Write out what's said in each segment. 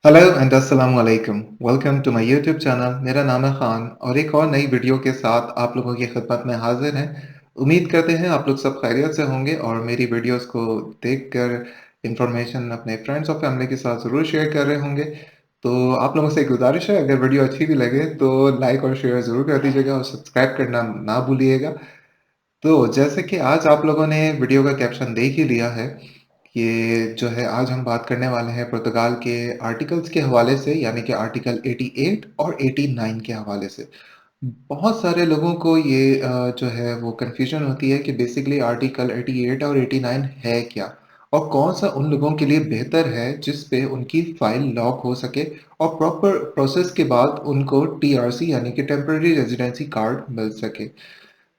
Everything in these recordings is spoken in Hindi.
हेलो एंड अस्सलाम वालेकुम। Welcome to my YouTube channel. मेरा नाम है खान और एक और नई वीडियो के साथ आप लोगों की खिदमत में हाजिर हैं। उम्मीद करते हैं आप लोग सब खैरियत से होंगे और मेरी वीडियोस को देखकर इंफॉर्मेशन अपने फ्रेंड्स और फैमिली के साथ ज़रूर शेयर कर रहे होंगे। तो आप लोगों से एक गुजारिश है, अगर वीडियो अच्छी भी लगे तो लाइक और शेयर ज़रूर कर दीजिएगा और सब्सक्राइब करना ना भूलिएगा। तो जैसे कि आज आप लोगों ने वीडियो का कैप्शन देख ही लिया है, ये जो है आज हम बात करने वाले हैं पुर्तगाल के आर्टिकल्स के हवाले से, यानी कि आर्टिकल 88 और 89 के हवाले से। बहुत सारे लोगों को ये जो है वो कन्फ्यूजन होती है कि बेसिकली आर्टिकल 88 और 89 है क्या? और कौन-सा उन लोगों के लिए बेहतर है जिस पे उनकी फाइल लॉक हो सके और प्रॉपर प्रोसेस के बाद उनको टीआरसी यानी कि टेम्परेरी रेजिडेंसी कार्ड मिल सके।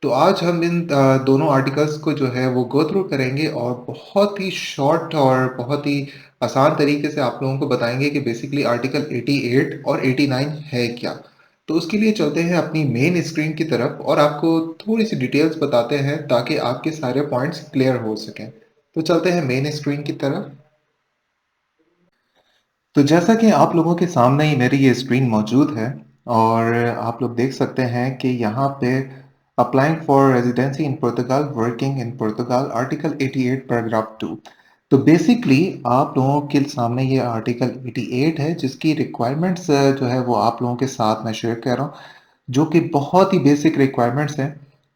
तो आज हम इन दोनों आर्टिकल्स को जो है वो गो थ्रू करेंगे और बहुत ही शॉर्ट और बहुत ही आसान तरीके से आप लोगों को बताएंगे कि बेसिकली आर्टिकल 88 और 89 है क्या। तो उसके लिए चलते हैं अपनी मेन स्क्रीन की तरफ और आपको थोड़ी सी डिटेल्स बताते हैं ताकि आपके सारे पॉइंट्स क्लियर हो सकें। तो चलते हैं मेन स्क्रीन की तरफ। तो जैसा कि आप लोगों के सामने ही मेरी ये स्क्रीन मौजूद है और आप लोग देख सकते हैं कि यहाँ पे applying for residency in Portugal, working in Portugal, article 88 paragraph 2। तो बेसिकली आप लोगों के सामने ये आर्टिकल 88 है जिसकी रिक्वायरमेंट्स जो है वो आप लोगों के साथ मैं शेयर कर रहा हूँ, जो कि बहुत ही बेसिक रिक्वायरमेंट्स हैं।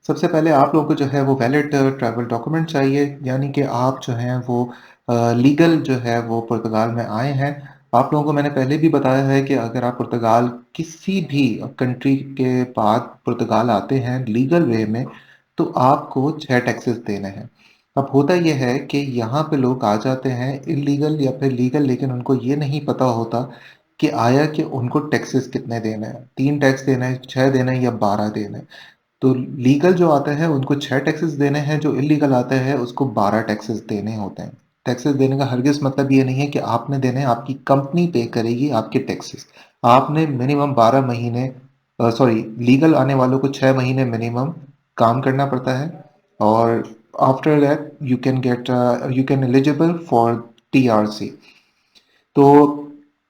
सबसे पहले आप लोगों को जो है वो वैलिड ट्रैवल डॉक्यूमेंट चाहिए, यानी कि आप जो हैं वो लीगल जो है वो पुर्तगाल में आए हैं। आप लोगों को मैंने पहले भी बताया है कि अगर आप पुर्तगाल किसी भी कंट्री के बाद पुर्तगाल आते हैं लीगल वे में, तो आपको 6 टैक्सेस देने हैं। अब होता यह है कि यहाँ पे लोग आ जाते हैं इलीगल या फिर लीगल, लेकिन उनको ये नहीं पता होता कि आया कि उनको टैक्सेस कितने देने हैं। 3 टैक्स देने हैं, 6 देने हैं या 12 देने हैं। तो लीगल जो आते हैं उनको 6 टैक्सेस देने हैं, जो इलीगल आते हैं उसको 12 टैक्सेस देने होते हैं। टैक्सेस देने का हरगिज़ मतलब ये नहीं है कि आपने देने हैं, आपकी कंपनी पे करेगी आपके टैक्सेस। आपने मिनिमम 12 महीने सॉरी, लीगल आने वालों को 6 महीने मिनिमम काम करना पड़ता है और after that you can eligible for TRC. तो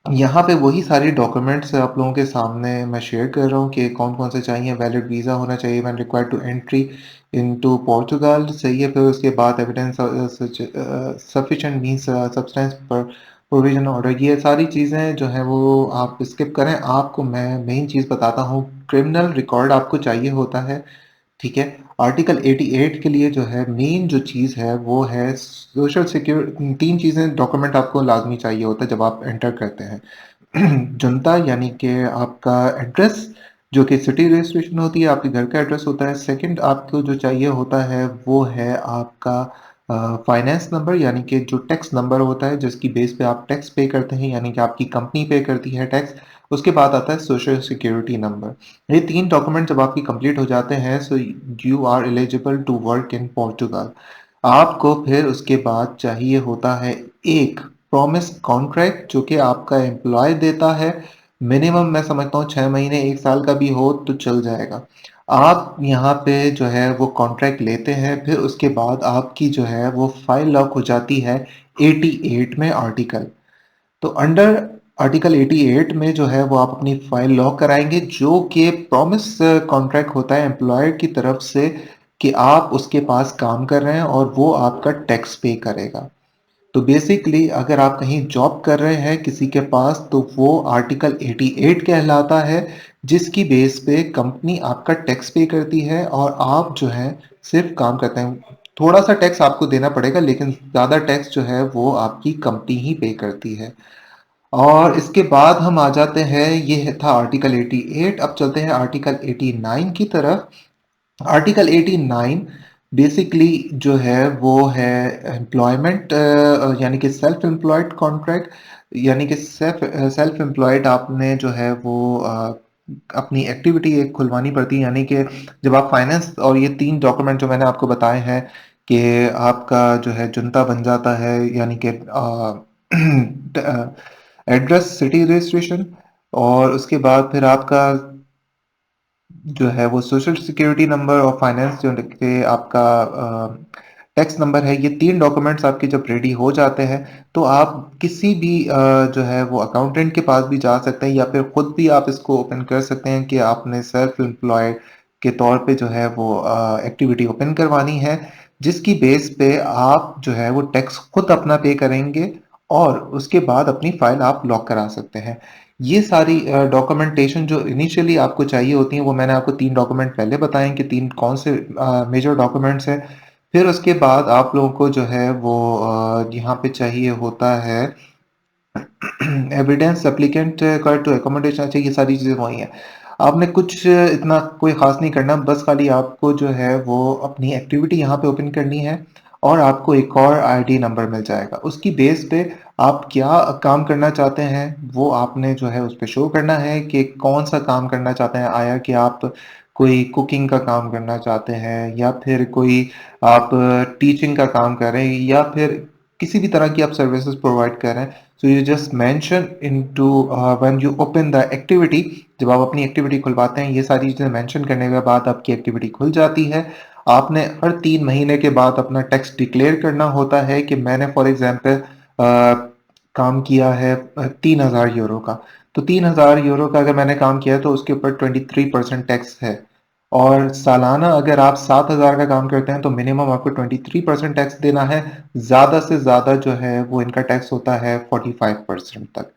यहाँ पे वही सारी डॉक्यूमेंट्स आप लोगों के सामने मैं शेयर कर रहा हूँ कि कौन-कौन से चाहिए। वैलिड वीज़ा होना चाहिए when required to entry into Portugal, सही है। फिर उसके बाद एविडेंस सफिशिएंट मीन्स सब्सटेंस पर प्रोविजन ऑर्डर, ये सारी चीज़ें जो हैं वो आप स्किप करें। आपको मैं मेन चीज़ बताता हूँ, क्रिमिनल रिकॉर्ड आपको चाहिए होता है, ठीक है। आर्टिकल 88 के लिए जो है मेन जो चीज़ है वो है सोशल सिक्योर। 3 चीज़ें डॉक्यूमेंट आपको लाजमी चाहिए होता है जब आप एंटर करते हैं। जनता यानी कि आपका एड्रेस, जो कि सिटी रजिस्ट्रेशन होती है, आपके घर का एड्रेस होता है। सेकंड आपको जो चाहिए होता है वो है आपका फाइनेंस नंबर, यानी कि जो टैक्स नंबर होता है जिसकी बेस पे आप टैक्स पे करते हैं, यानी कि आपकी कंपनी पे करती है टैक्स। उसके बाद आता है सोशल सिक्योरिटी नंबर। ये 3 डॉक्यूमेंट जब आपकी कंप्लीट हो जाते हैं so you are eligible to work in Portugal. आपको फिर उसके बाद चाहिए होता है एक प्रॉमिस कॉन्ट्रैक्ट, जो कि आपका एम्प्लॉय देता है। मिनिमम मैं समझता हूँ 6 महीने 1 साल का भी हो तो चल जाएगा। आप यहाँ पे जो है वो कॉन्ट्रैक्ट लेते हैं, फिर उसके बाद आपकी जो है वो फाइल लॉक हो जाती है 88 में आर्टिकल। तो अंडर आर्टिकल 88 में जो है वो आप अपनी फाइल लॉक कराएंगे, जो कि प्रॉमिस कॉन्ट्रैक्ट होता है एम्प्लॉयर की तरफ से कि आप उसके पास काम कर रहे हैं और वो आपका टैक्स पे करेगा। तो बेसिकली अगर आप कहीं जॉब कर रहे हैं किसी के पास, तो वो आर्टिकल 88 कहलाता है, जिसकी बेस पे कंपनी आपका टैक्स पे करती है और आप जो है सिर्फ काम करते हैं। थोड़ा सा टैक्स आपको देना पड़ेगा, लेकिन ज़्यादा टैक्स जो है वो आपकी कंपनी ही पे करती है। और इसके बाद हम आ जाते हैं, ये था आर्टिकल 88। अब चलते हैं आर्टिकल 89 की तरफ। आर्टिकल 89 बेसिकली जो है वो है एम्प्लॉयमेंट, यानी कि सेल्फ एम्प्लॉयड कॉन्ट्रैक्ट, यानी कि सेल्फ एम्प्लॉयड आपने जो है वो अपनी एक्टिविटी एक खुलवानी पड़ती है, यानी कि जब आप फाइनेंस और ये 3 डॉक्यूमेंट जो मैंने आपको बताए हैं कि आपका जो है जुनता बन जाता है, यानी कि एड्रेस, सिटी रजिस्ट्रेशन, और उसके बाद फिर आपका जो है वो सोशल सिक्योरिटी नंबर और फाइनेंस जो कि आपका टैक्स नंबर है, ये 3 डॉक्यूमेंट्स आपके जब रेडी हो जाते हैं, तो आप किसी भी जो है वो अकाउंटेंट के पास भी जा सकते हैं या फिर खुद भी आप इसको ओपन कर सकते हैं कि आपने सेल्फ एम्प्लॉयड के तौर पे जो है वो एक्टिविटी ओपन करवानी है, जिसकी बेस पे आप जो है वो टैक्स खुद अपना पे करेंगे और उसके बाद अपनी फाइल आप लॉक करा सकते हैं। ये सारी डॉक्यूमेंटेशन जो इनिशियली आपको चाहिए होती हैं, वो मैंने आपको 3 डॉक्यूमेंट पहले बताए कि 3 कौन से मेजर डॉक्यूमेंट्स हैं। फिर उसके बाद आप लोगों को जो है वो यहाँ पे चाहिए होता है एविडेंस एप्लीकेंट का टू अकोमोडेशन, अच्छा ये सारी चीज़ें वही हैं। आपने कुछ इतना कोई ख़ास नहीं करना, बस खाली आपको जो है वो अपनी एक्टिविटी यहाँ पे ओपन करनी है और आपको एक और आईडी नंबर मिल जाएगा। उसकी बेस पे आप क्या काम करना चाहते हैं वो आपने जो है उस पे शो करना है कि कौन सा काम करना चाहते हैं। आया कि आप कोई कुकिंग का काम करना चाहते हैं या फिर कोई आप टीचिंग का काम कर रहे हैं या फिर किसी भी तरह की आप सर्विसेज प्रोवाइड कर रहे हैं। So you just mention into when you open the activity, जब आप अपनी एक्टिविटी खुलवाते हैं, ये सारी चीज़ें मेंशन करने के बाद आपकी एक्टिविटी खुल जाती है। आपने हर 3 महीने के बाद अपना टैक्स डिक्लेयर करना होता है कि मैंने फॉर एग्जांपल काम किया है 3,000 यूरो का, तो 3,000 यूरो का अगर मैंने काम किया है तो उसके ऊपर 23% टैक्स है। और सालाना अगर आप 7,000 का काम करते हैं तो मिनिमम आपको 23% टैक्स देना है। ज़्यादा से ज़्यादा जो है वो इनका टैक्स होता है 45% तक।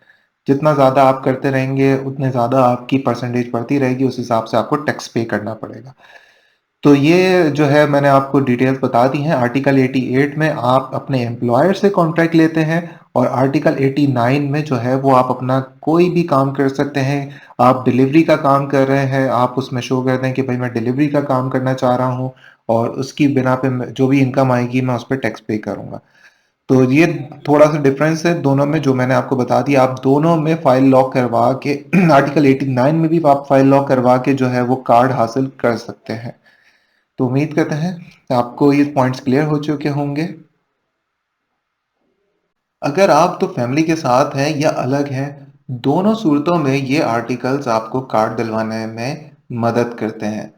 जितना ज़्यादा आप करते रहेंगे उतने ज़्यादा आपकी परसेंटेज बढ़ती रहेगी, उस हिसाब से आपको टैक्स पे करना पड़ेगा। तो ये जो है मैंने आपको डिटेल्स बता दी हैं। आर्टिकल 88 में आप अपने एम्प्लॉयर से कॉन्ट्रैक्ट लेते हैं और आर्टिकल 89 में जो है वो आप अपना कोई भी काम कर सकते हैं। आप डिलीवरी का काम कर रहे हैं, आप उसमें शो कर दें कि भाई मैं डिलीवरी का काम करना चाह रहा हूँ और उसकी बिना पे जो भी इनकम आएगी मैं उस पर टैक्स पे करूंगा। तो ये थोड़ा सा डिफरेंस है दोनों में जो मैंने आपको बता दिया। आप दोनों में फाइल लॉक करवा के आर्टिकल 89 में भी आप फाइल लॉक करवा के जो है वो कार्ड हासिल कर सकते हैं। तो उम्मीद करते हैं आपको ये पॉइंट्स क्लियर हो चुके होंगे। अगर आप तो फैमिली के साथ हैं या अलग हैं, दोनों सूरतों में ये आर्टिकल्स आपको कार्ड दिलवाने में मदद करते हैं।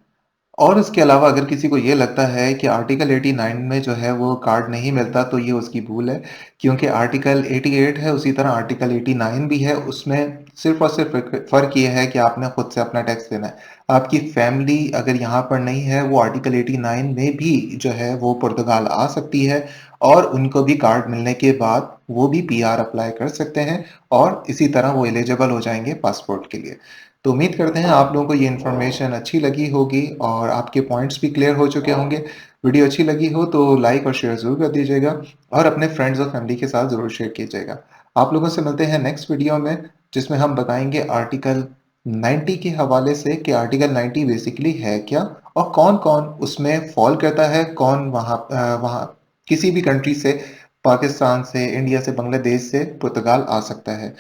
और उसके अलावा अगर किसी को ये लगता है कि आर्टिकल 89 में जो है वो कार्ड नहीं मिलता तो ये उसकी भूल है, क्योंकि आर्टिकल 88 है उसी तरह आर्टिकल 89 भी है। उसमें सिर्फ और सिर्फ फ़र्क ये है कि आपने खुद से अपना टैक्स देना है। आपकी फैमिली अगर यहाँ पर नहीं है वो आर्टिकल 89 में भी जो है वो पुर्तगाल आ सकती है और उनको भी कार्ड मिलने के बाद वो भी पीआर अप्लाई कर सकते हैं और इसी तरह वो एलिजिबल हो जाएंगे पासपोर्ट के लिए। तो उम्मीद करते हैं आप लोगों को ये इन्फॉर्मेशन अच्छी लगी होगी और आपके पॉइंट्स भी क्लियर हो चुके होंगे। वीडियो अच्छी लगी हो तो लाइक और शेयर ज़रूर कर दीजिएगा और अपने फ्रेंड्स और फैमिली के साथ ज़रूर शेयर कीजिएगा। आप लोगों से मिलते हैं नेक्स्ट वीडियो में, जिसमें हम बताएंगे आर्टिकल 90 के हवाले से कि आर्टिकल 90 बेसिकली है क्या और कौन-कौन उसमें फॉल करता है, कौन वहाँ किसी भी कंट्री से, पाकिस्तान से, इंडिया से, बांग्लादेश से पुर्तगाल आ सकता है।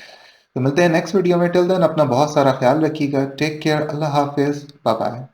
तो मिलते हैं नेक्स्ट वीडियो में। टिल देन अपना बहुत सारा ख्याल रखिएगा। Take care. अल्लाह हाफिज। Bye bye.